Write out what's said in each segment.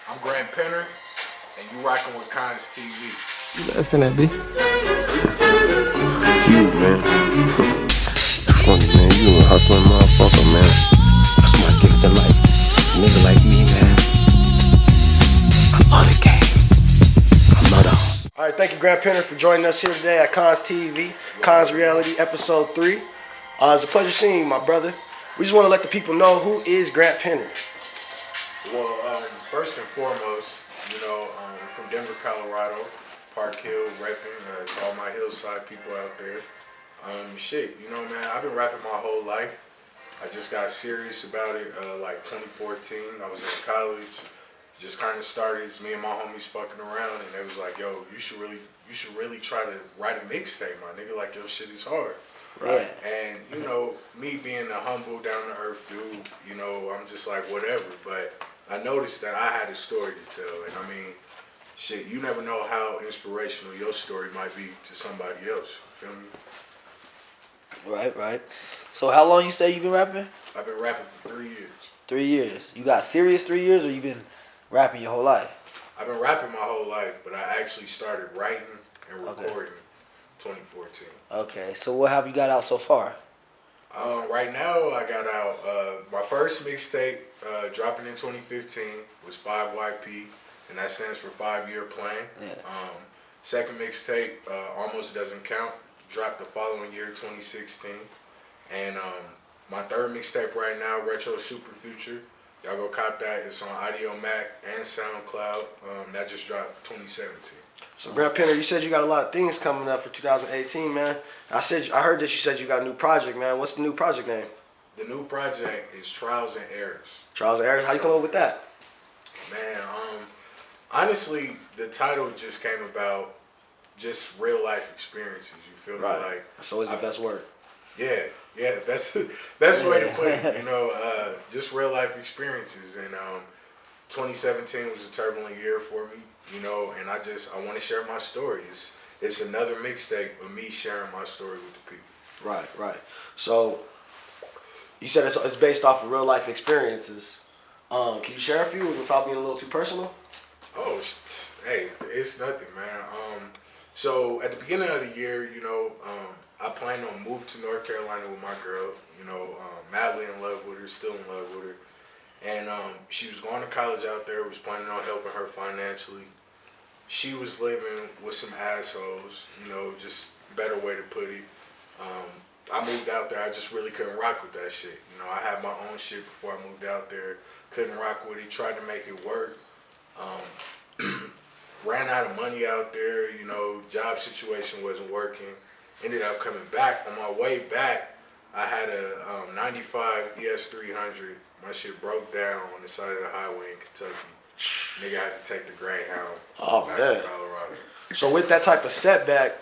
I'm Grant Penner, and you rocking with Kons TV. You laughing at me? You, man. Funny, man. You a hustling motherfucker, man. That's my gift of life. Nigga like me, man. I'm on the game. I'm not on. All right, thank you, Grant Penner, for joining us here today at KONS TV, KONS Reality, Episode 3. It's a pleasure seeing you, my brother. We just want to let the people know, who is Grant Penner? Well, first and foremost, I'm from Denver, Colorado, Park Hill, repping to all my hillside people out there. Man, I've been rapping my whole life. I just got serious about it like 2014. I was in college. Just kind of started as me and my homies fucking around, and they was like, "Yo, you should really try to write a mixtape, my nigga. Like, your shit is hard." Right. And me being a humble, down to earth dude, I'm just like whatever. But I noticed that I had a story to tell, and I mean, shit, you never know how inspirational your story might be to somebody else. You feel me? Right. So how long you say you've been rapping? I've been rapping for 3 years. 3 years. You got serious 3 years, or you been rapping your whole life? I've been rapping my whole life, but I actually started writing and recording 2014. Okay, so what have you got out so far? Right now, I got out my first mixtape dropping in 2015 was 5YP, and that stands for 5-year plan. Yeah. Second mixtape, Almost Doesn't Count, dropped the following year, 2016. And my third mixtape right now, Retro Super Future, y'all go cop that. It's on Audio Mac and SoundCloud. That just dropped 2017. So, Grant Penner, you said you got a lot of things coming up for 2018, man. I heard that you said you got a new project, man. What's the new project name? The new project is Trials and Errors. Trials and Errors. How you come up with that? Man, honestly, the title just came about just real life experiences. You feel me? Right. Like, That's always the best word. Yeah, best way to put it. Just real life experiences. And 2017 was a turbulent year for me, and I want to share my story. It's another mixtape of me sharing my story with the people. Right. So, you said it's based off of real life experiences. Can you share a few without being a little too personal? Oh, hey, it's nothing, man. So at the beginning of the year, I plan on moving to North Carolina with my girl. Madly in love with her, still in love with her. And she was going to college out there, was planning on helping her financially. She was living with some assholes, just better way to put it. I moved out there, I just really couldn't rock with that shit. I had my own shit before I moved out there. Couldn't rock with it, tried to make it work. Ran out of money out there, job situation wasn't working. Ended up coming back. On my way back, I had a 95 ES300. My shit broke down on the side of the highway in Kentucky. Nigga had to take the Greyhound back to Colorado. So with that type of setback,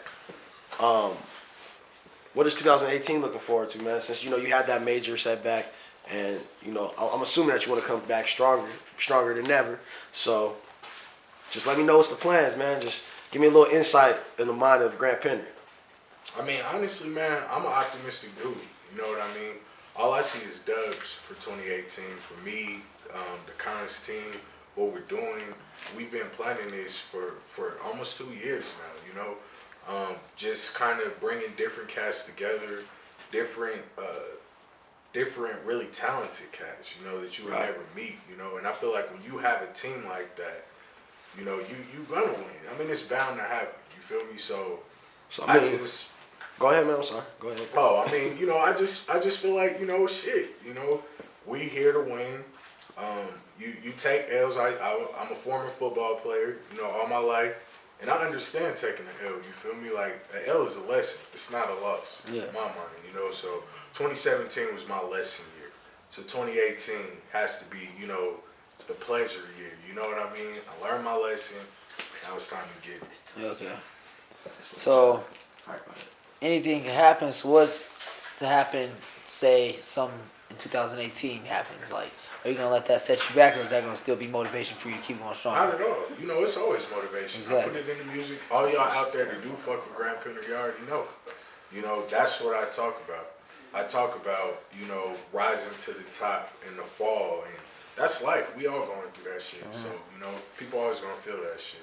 what is 2018 looking forward to, man? Since you had that major setback, and I'm assuming that you want to come back stronger than ever. So just let me know what's the plans, man. Just give me a little insight in the mind of Grant Penner. I mean, honestly, man, I'm an optimistic dude. You know what I mean? All I see is dubs for 2018. For me, the Kons team, what we're doing, we've been planning this for almost 2 years now, just kind of bringing different cats together, different really talented cats, that you would never meet, and I feel like when you have a team like that, you gonna win. I mean, it's bound to happen, you feel me? So I just... Go ahead, man. I'm sorry. Go ahead. Oh, I mean, I just feel like, shit. We here to win. You take L's. I'm a former football player, all my life, and I understand taking an L. You feel me? Like, an L is a lesson. It's not a loss. Yeah. In my mind, So 2017 was my lesson year. So 2018 has to be, the pleasure year. You know what I mean? I learned my lesson. Now it's time to get it. Okay. So, anything can happen. So what's to happen, say, some in 2018 happens? Like, are you going to let that set you back, or is that going to still be motivation for you to keep going strong? Not at all. It's always motivation. Exactly. I put it in the music. All y'all out there that do fuck with Grant Penner, you already know. That's what I talk about. I talk about, rising to the top in the fall and that's life. We all going through that shit. So, you know, people always gonna feel that shit.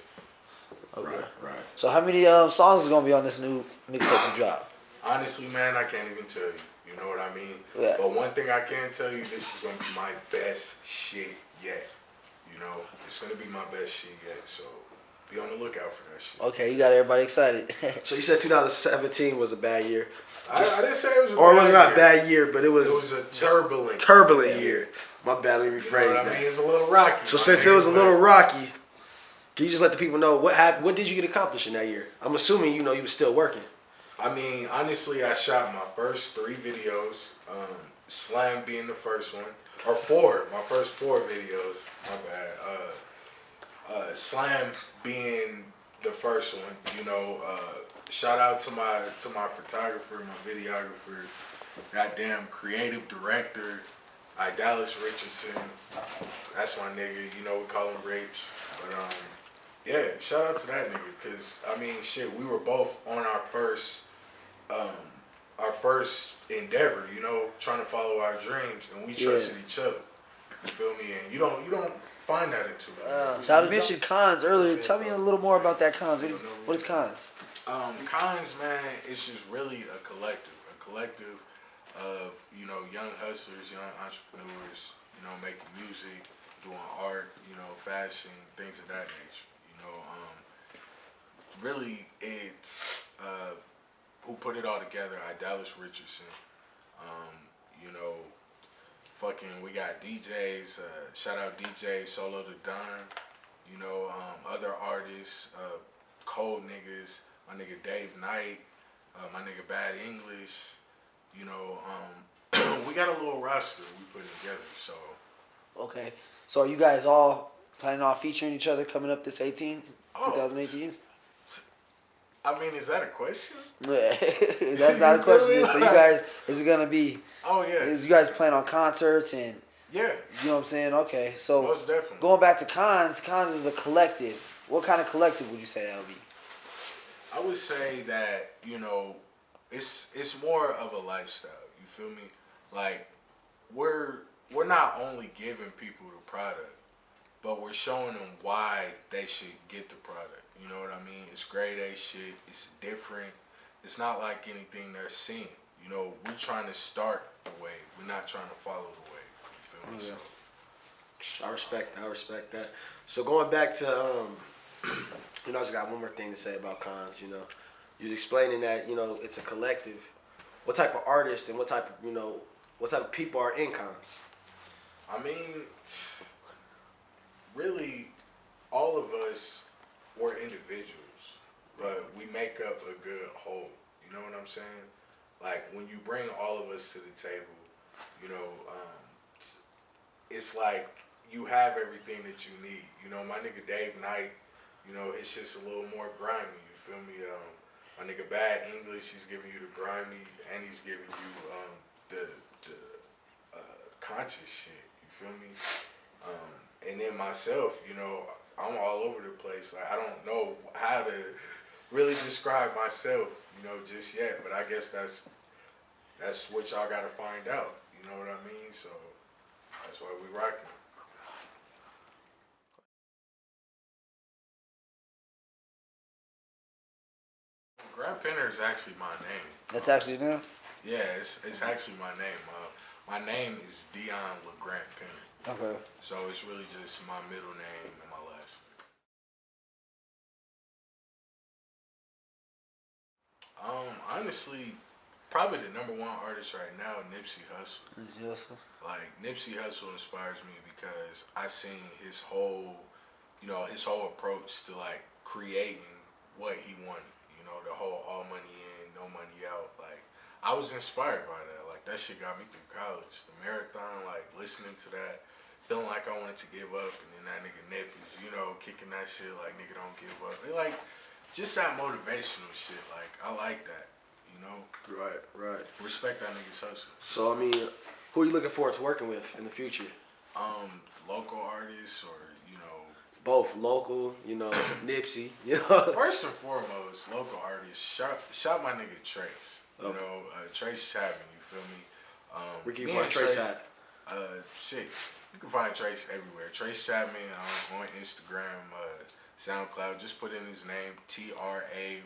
Okay. Right. So how many songs is gonna be on this new mixtape you drop? Honestly, man, I can't even tell you. You know what I mean? Yeah. But one thing I can tell you, this is gonna be my best shit yet. You know, it's gonna be my best shit yet. So be on the lookout for that shit. Okay, you got everybody excited. So you said 2017 was a bad year. I didn't say it was a Or it bad was not a year. bad year, but it was a turbulent year. My bad, let me rephrase You know what that. I mean? It's a little rocky. So my since man, it was a but- little rocky, can you just let the people know what did you get accomplished in that year? I'm assuming you know you was still working. I mean, honestly, I shot my first 3 videos. Slam being the first one, or 4. My first 4 videos. My bad. Slam being the first one. You know, shout out to my photographer, my videographer, goddamn creative director, Dallas Richardson. That's my nigga. You know, we call him Rich. But yeah, shout out to that nigga, cause I mean, shit, we were both on our first endeavor, you know, trying to follow our dreams, and we trusted each other. You feel me? And you don't find that in too many. So I mentioned Kons earlier. Tell me a little more about that Kons. What is Kons? Kons, man, it's just really a collective of, you know, young hustlers, young entrepreneurs, you know, making music, doing art, you know, fashion, things of that nature. You know, really, it's who put it all together. Dallas Richardson. You know, fucking, we got DJs. Shout out DJ Solo the Don. You know, other artists, cold niggas. My nigga Dave Knight. My nigga Bad English. You know, we got a little roster we put together. So. Okay. So are you guys all planning on featuring each other coming up this 2018? I mean, is that a question? That's not a question. So you guys, is it gonna be? Oh yeah. Is you guys plan on concerts and? Yeah. You know what I'm saying? Okay. So most definitely. Going back to Kons is a collective. What kind of collective would you say that would be? I would say that, you know, it's more of a lifestyle. You feel me? Like we're not only giving people the product, but we're showing them why they should get the product. You know what I mean? It's grade A shit. It's different. It's not like anything they're seeing. You know, we're trying to start the wave. We're not trying to follow the wave. You feel me? So. I respect that. So going back to, you know, I just got one more thing to say about Kons. You know, you was explaining that, you know, it's a collective. What type of artists and what type of people are in Kons? I mean, really, all of us were individuals, but we make up a good whole. You know what I'm saying? Like, when you bring all of us to the table, you know, it's like you have everything that you need. You know, my nigga Dave Knight, you know, it's just a little more grimy. You feel me? My nigga Bad English, he's giving you the grimy, and he's giving you the conscious shit. You feel me? And then myself, you know, I'm all over the place. Like, I don't know how to really describe myself, you know, just yet. But I guess that's what y'all gotta find out. You know what I mean? So that's why we rocking. Grand Penner is actually my name. That's actually them? Yeah, it's actually my name. My name is Dion LeGrant Penner. Okay. So it's really just my middle name and my last name. Honestly, probably the #1 artist right now, Nipsey Hussle. Like, Nipsey Hussle inspires me because I seen his whole approach to like creating what he wanted. You know, the whole all money in, no money out. Like, I was inspired by that. Like, that shit got me through college. The marathon, like, listening to that, feeling like I wanted to give up, and then that nigga Nip is, you know, kicking that shit like, nigga, don't give up. They like, just that motivational shit. Like, I like that, you know? Right. Respect that nigga's hustle. So, I mean, who are you looking forward to working with in the future? Local artists or, you know... Both local, you know, Nipsey, you know. First and foremost, local artists. Shout my nigga Trace. You know, Trace Chapman, you feel me? Where can you find Trace at? Shit, you can find Trace everywhere. Trace Chapman on Instagram, SoundCloud. Just put in his name, TRAYCE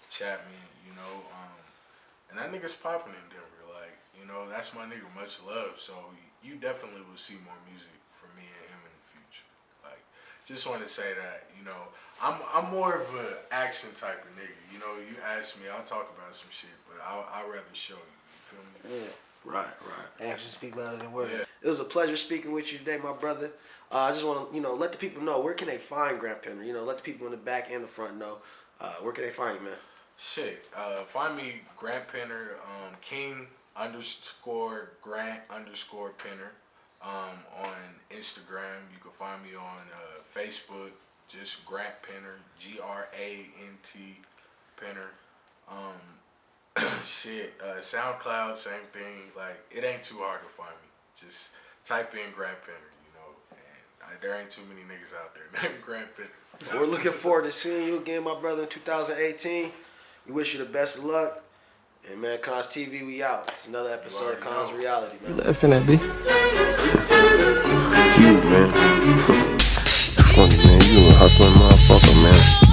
Chapman. You know, and that nigga's popping in Denver. Like, you know, that's my nigga. Much love. So you definitely will see more music from me and him in the future. Like, just want to say that, you know, I'm more of an action type of nigga. You know, you ask me, I'll talk about some shit, but I'd rather show you. You feel me? Yeah. Right. Actions speak louder than words. Yeah. It was a pleasure speaking with you today, my brother. I just want to, you know, let the people know, where can they find Grant Penner? You know, let the people in the back and the front know. Where can they find you, man? Shit. Find me, Grant Penner, King_Grant_Penner on Instagram. You can find me on Facebook, just Grant Penner, GRANT Penner. SoundCloud, same thing. Like, it ain't too hard to find me. Just type in Grant Penner, you know, and there ain't too many niggas out there named Grant Penner. We're looking forward to seeing you again, my brother, in 2018. We wish you the best of luck. And, man, Kons TV, we out. It's another episode of Kons Reality, man. Laughing at me. You, man. Funny, man. You a hustling motherfucker, man.